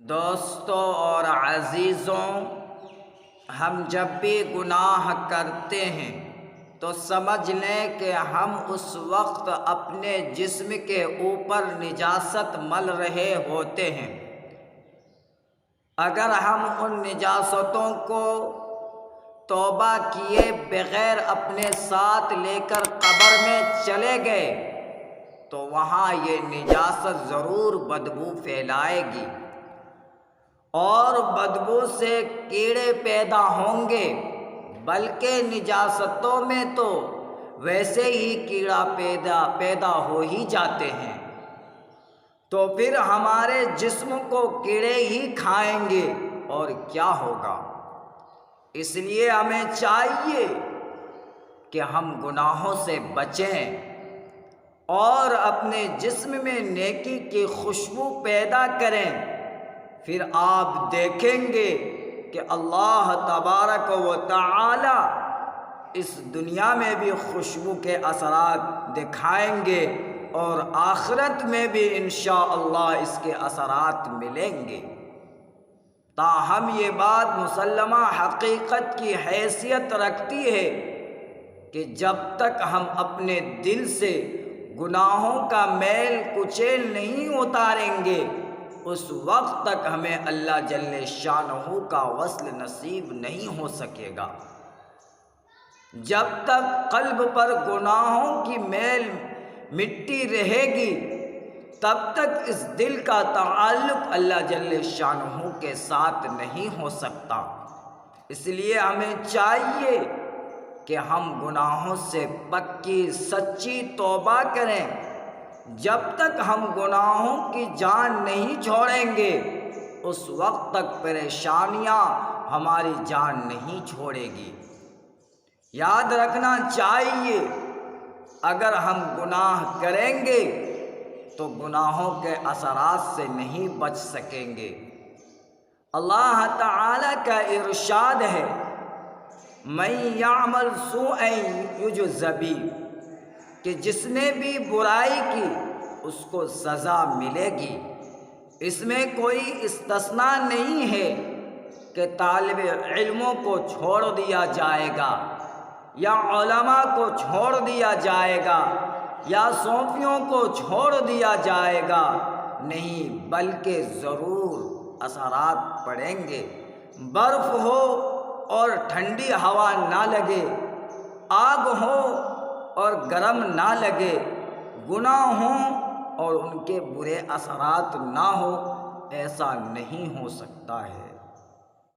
دوستوں اور عزیزوں، ہم جب بھی گناہ کرتے ہیں تو سمجھ لیں کہ ہم اس وقت اپنے جسم کے اوپر نجاست مل رہے ہوتے ہیں۔ اگر ہم ان نجاستوں کو توبہ کیے بغیر اپنے ساتھ لے کر قبر میں چلے گئے تو وہاں یہ نجاست ضرور بدبو پھیلائے گی، اور بدبو سے کیڑے پیدا ہوں گے، بلکہ نجاستوں میں تو ویسے ہی کیڑا پیدا ہو ہی جاتے ہیں، تو پھر ہمارے جسم کو کیڑے ہی کھائیں گے اور کیا ہوگا۔ اس لیے ہمیں چاہیے کہ ہم گناہوں سے بچیں اور اپنے جسم میں نیکی کی خوشبو پیدا کریں۔ پھر آپ دیکھیں گے کہ اللہ تبارک و تعالی اس دنیا میں بھی خوشبو کے اثرات دکھائیں گے اور آخرت میں بھی انشاءاللہ اس کے اثرات ملیں گے۔ تاہم یہ بات مسلمہ حقیقت کی حیثیت رکھتی ہے کہ جب تک ہم اپنے دل سے گناہوں کا میل کچیل نہیں اتاریں گے، اس وقت تک ہمیں اللہ جل شانہ کا وصل نصیب نہیں ہو سکے گا۔ جب تک قلب پر گناہوں کی میل مٹی رہے گی، تب تک اس دل کا تعلق اللہ جل شانہ کے ساتھ نہیں ہو سکتا۔ اس لیے ہمیں چاہیے کہ ہم گناہوں سے پکی سچی توبہ کریں۔ جب تک ہم گناہوں کی جان نہیں چھوڑیں گے، اس وقت تک پریشانیاں ہماری جان نہیں چھوڑے گی۔ یاد رکھنا چاہیے، اگر ہم گناہ کریں گے تو گناہوں کے اثرات سے نہیں بچ سکیں گے۔ اللہ تعالی کا ارشاد ہے، مَن یعمل سوءا یجز بہ، کہ جس نے بھی برائی کی اس کو سزا ملے گی۔ اس میں کوئی استثناء نہیں ہے کہ طالب علموں کو چھوڑ دیا جائے گا، یا علماء کو چھوڑ دیا جائے گا، یا صوفیوں کو چھوڑ دیا جائے گا، نہیں، بلکہ ضرور اثرات پڑیں گے۔ برف ہو اور ٹھنڈی ہوا نہ لگے، آگ ہو اور گرم نہ لگے، گناہ ہوں اور ان کے برے اثرات نہ ہو، ایسا نہیں ہو سکتا ہے۔